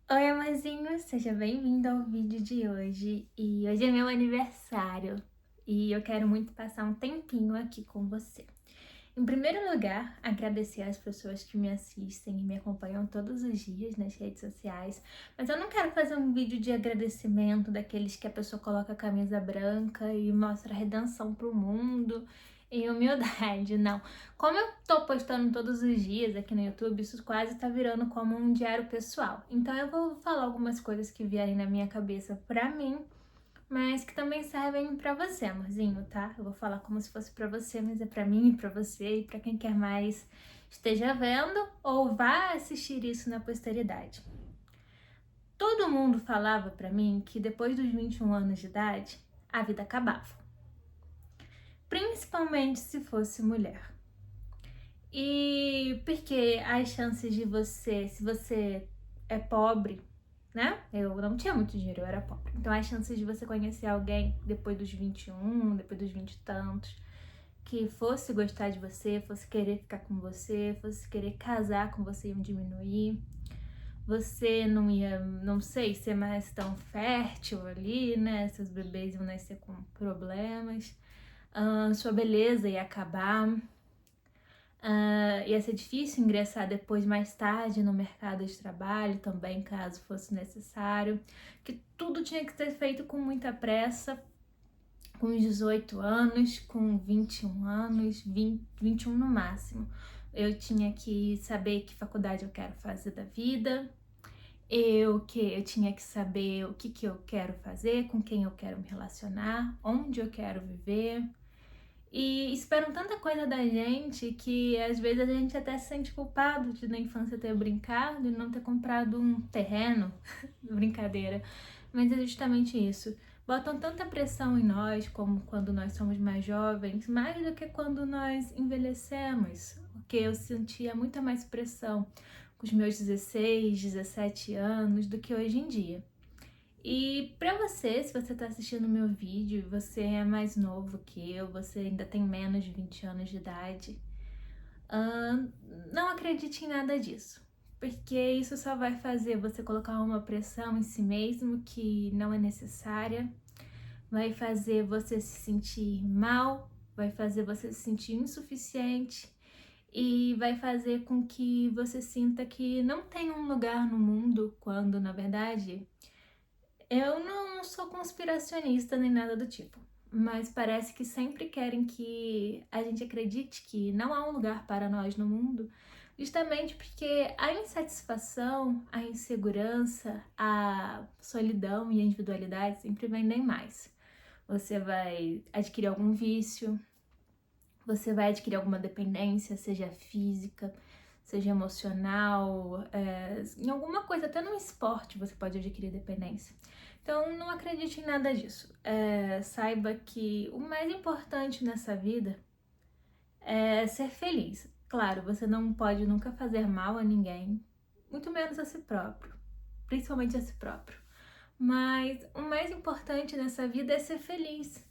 Oi, amorzinho, seja bem-vindo ao vídeo de hoje. E hoje é meu aniversário e eu quero muito passar um tempinho aqui com você. Em primeiro lugar, agradecer às pessoas que me assistem e me acompanham todos os dias nas redes sociais. Mas eu não quero fazer um vídeo de agradecimento daqueles que a pessoa coloca a camisa branca e mostra a redenção pro mundo e humildade, não. Como eu tô postando todos os dias aqui no YouTube, isso quase tá virando como um diário pessoal. Então eu vou falar algumas coisas que vierem na minha cabeça pra mim, mas que também servem pra você, amorzinho, tá? Eu vou falar como se fosse pra você, mas é pra mim, pra você e pra quem quer mais esteja vendo ou vá assistir isso na posteridade. Todo mundo falava pra mim que depois dos 21 anos de idade, a vida acabava. Principalmente se fosse mulher. E porque as chances de você, se você é pobre, né? Eu não tinha muito dinheiro, eu era pobre. Então as chances de você conhecer alguém depois dos 21, depois dos 20 e tantos, que fosse gostar de você, fosse querer ficar com você, fosse querer casar com você iam diminuir. Você não ia, não sei, ser mais tão fértil ali, né? Seus bebês iam nascer com problemas. Sua beleza ia acabar. Ia ser difícil ingressar depois, mais tarde, no mercado de trabalho também, caso fosse necessário. Que tudo tinha que ser feito com muita pressa, com os 18 anos, com 21 anos, 21 no máximo. Eu tinha que saber que faculdade eu quero fazer da vida, eu tinha que saber o que eu quero fazer, com quem eu quero me relacionar, onde eu quero viver. E esperam tanta coisa da gente que às vezes a gente até se sente culpado de na infância ter brincado e não ter comprado um terreno. Brincadeira. Mas é justamente isso. Botam tanta pressão em nós, como quando nós somos mais jovens, mais do que quando nós envelhecemos. Porque eu sentia muita mais pressão com os meus 16, 17 anos do que hoje em dia. E pra você, se você tá assistindo o meu vídeo e você é mais novo que eu, você ainda tem menos de 20 anos de idade, não acredite em nada disso. Porque isso só vai fazer você colocar uma pressão em si mesmo que não é necessária, vai fazer você se sentir mal, vai fazer você se sentir insuficiente e vai fazer com que você sinta que não tem um lugar no mundo, quando na verdade eu não sou conspiracionista nem nada do tipo, mas parece que sempre querem que a gente acredite que não há um lugar para nós no mundo, justamente porque a insatisfação, a insegurança, a solidão e a individualidade sempre vendem mais. Você vai adquirir algum vício, você vai adquirir alguma dependência, seja física, seja emocional, em alguma coisa, até no esporte você pode adquirir dependência. Então não acredite em nada disso. Saiba que o mais importante nessa vida é ser feliz. Claro, você não pode nunca fazer mal a ninguém, muito menos a si próprio, principalmente a si próprio. Mas o mais importante nessa vida é ser feliz.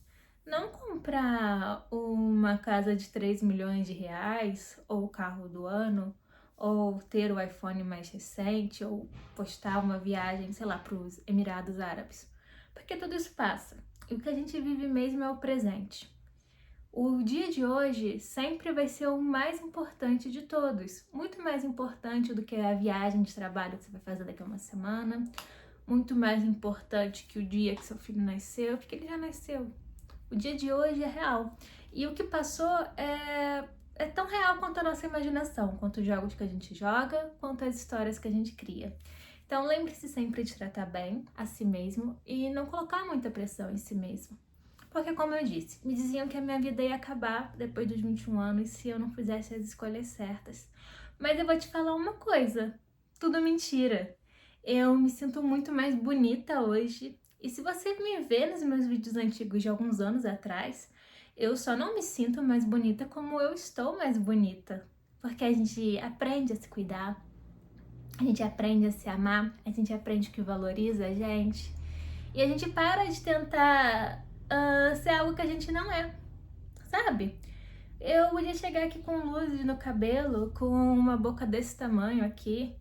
Não comprar uma casa de 3 milhões de reais, ou o carro do ano, ou ter o iPhone mais recente, ou postar uma viagem, sei lá, para os Emirados Árabes. Porque tudo isso passa. E o que a gente vive mesmo é o presente. O dia de hoje sempre vai ser o mais importante de todos. Muito mais importante do que a viagem de trabalho que você vai fazer daqui a uma semana. Muito mais importante que o dia que seu filho nasceu, porque ele já nasceu. O dia de hoje é real. E o que passou é tão real quanto a nossa imaginação, quanto os jogos que a gente joga, quanto as histórias que a gente cria. Então lembre-se sempre de tratar bem a si mesmo e não colocar muita pressão em si mesmo. Porque, como eu disse, me diziam que a minha vida ia acabar depois dos 21 anos se eu não fizesse as escolhas certas. Mas eu vou te falar uma coisa: tudo mentira. Eu me sinto muito mais bonita hoje. E se você me vê nos meus vídeos antigos de alguns anos atrás, eu só não me sinto mais bonita como eu estou mais bonita. Porque a gente aprende a se cuidar, a gente aprende a se amar, a gente aprende o que valoriza a gente. E a gente para de tentar ser algo que a gente não é, sabe? Eu podia chegar aqui com luzes no cabelo, com uma boca desse tamanho aqui,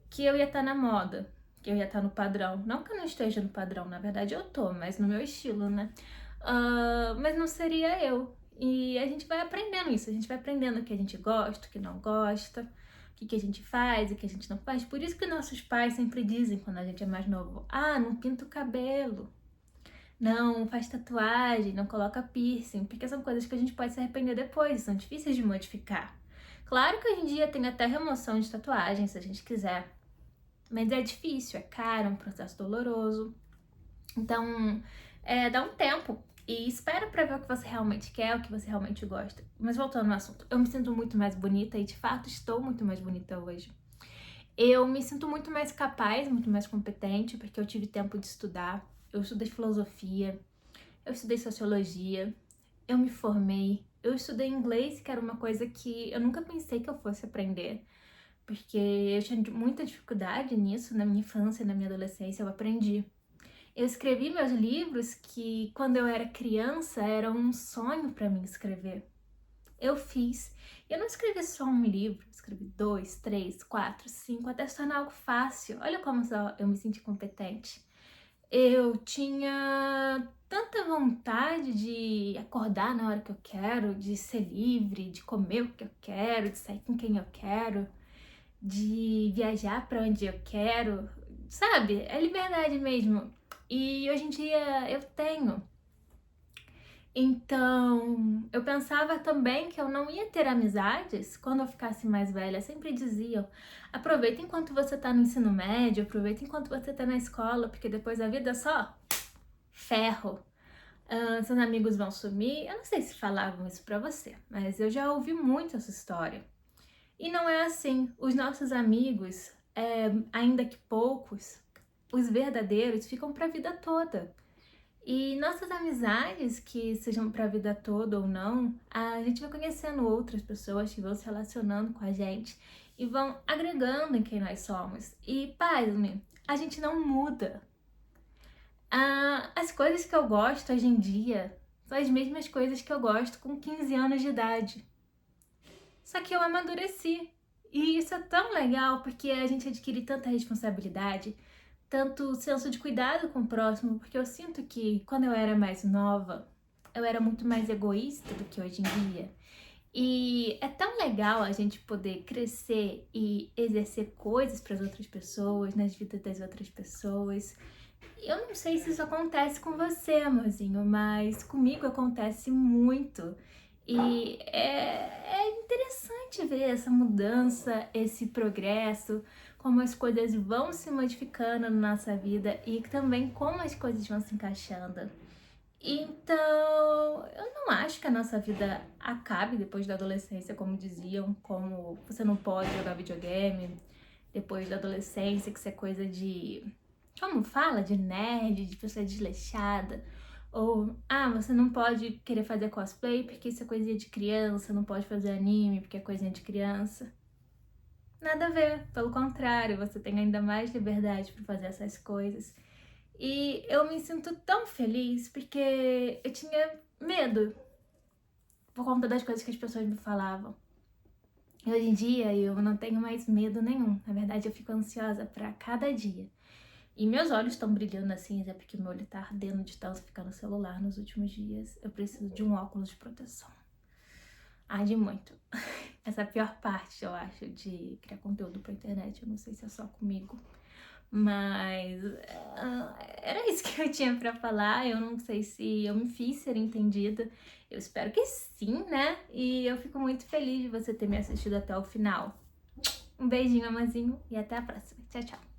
que eu ia estar na moda. que eu ia estar no padrão. Não que eu não esteja no padrão, na verdade eu tô, mas no meu estilo, né? Mas não seria eu. E a gente vai aprendendo isso, a gente vai aprendendo o que a gente gosta, o que não gosta, o que a gente faz, o que a gente não faz. Por isso que nossos pais sempre dizem, quando a gente é mais novo, não pinta o cabelo, não faz tatuagem, não coloca piercing, porque são coisas que a gente pode se arrepender depois, são difíceis de modificar. Claro que hoje em dia tem até remoção de tatuagem, se a gente quiser, mas é difícil, é caro, é um processo doloroso. Então, dá um tempo e espera pra ver o que você realmente quer, o que você realmente gosta. Mas voltando ao assunto, eu me sinto muito mais bonita e de fato estou muito mais bonita hoje. Eu me sinto muito mais capaz, muito mais competente, porque eu tive tempo de estudar. Eu estudei filosofia, eu estudei sociologia, eu me formei, eu estudei inglês, que era uma coisa que eu nunca pensei que eu fosse aprender, porque eu tinha muita dificuldade nisso na minha infância, na minha adolescência, eu aprendi. Eu escrevi meus livros que, quando eu era criança, era um sonho para mim escrever. Eu fiz. Eu não escrevi só um livro, escrevi 2, 3, 4, 5, até se tornar algo fácil. Olha como eu me senti competente. Eu tinha tanta vontade de acordar na hora que eu quero, de ser livre, de comer o que eu quero, de sair com quem eu quero, de viajar para onde eu quero, sabe? É liberdade mesmo. E hoje em dia eu tenho. Então, eu pensava também que eu não ia ter amizades quando eu ficasse mais velha. Sempre diziam: aproveita enquanto você tá no ensino médio, aproveita enquanto você tá na escola, porque depois a vida é só ferro. Seus amigos vão sumir. Eu não sei se falavam isso pra você, mas eu já ouvi muito essa história. E não é assim. Os nossos amigos, ainda que poucos, os verdadeiros, ficam pra vida toda. E nossas amizades, que sejam pra vida toda ou não, a gente vai conhecendo outras pessoas que vão se relacionando com a gente e vão agregando em quem nós somos. E, pasme, a gente não muda. As coisas que eu gosto hoje em dia são as mesmas coisas que eu gosto com 15 anos de idade. Só que eu amadureci. E isso é tão legal porque a gente adquire tanta responsabilidade, tanto senso de cuidado com o próximo, porque eu sinto que quando eu era mais nova, eu era muito mais egoísta do que hoje em dia. E é tão legal a gente poder crescer e exercer coisas para as outras pessoas, nas vidas das outras pessoas. Eu não sei se isso acontece com você, amorzinho, mas comigo acontece muito. E é interessante ver essa mudança, esse progresso, como as coisas vão se modificando na nossa vida e também como as coisas vão se encaixando. Então, eu não acho que a nossa vida acabe depois da adolescência, como diziam, como você não pode jogar videogame depois da adolescência, que isso é coisa de, como fala? De nerd, de pessoa desleixada. Ou, você não pode querer fazer cosplay porque isso é coisinha de criança, não pode fazer anime porque é coisinha de criança. Nada a ver, pelo contrário, você tem ainda mais liberdade para fazer essas coisas. E eu me sinto tão feliz porque eu tinha medo por conta das coisas que as pessoas me falavam. E hoje em dia eu não tenho mais medo nenhum. Na verdade, eu fico ansiosa para cada dia. E meus olhos estão brilhando assim, é porque meu olho tá ardendo de tanto ficar no celular nos últimos dias. Eu preciso de um óculos de proteção. Arde muito. Essa é a pior parte, eu acho, de criar conteúdo pra internet. Eu não sei se é só comigo. Mas era isso que eu tinha pra falar. Eu não sei se eu me fiz ser entendida. Eu espero que sim, né? E eu fico muito feliz de você ter me assistido até o final. Um beijinho, amorzinho, e até a próxima. Tchau, tchau.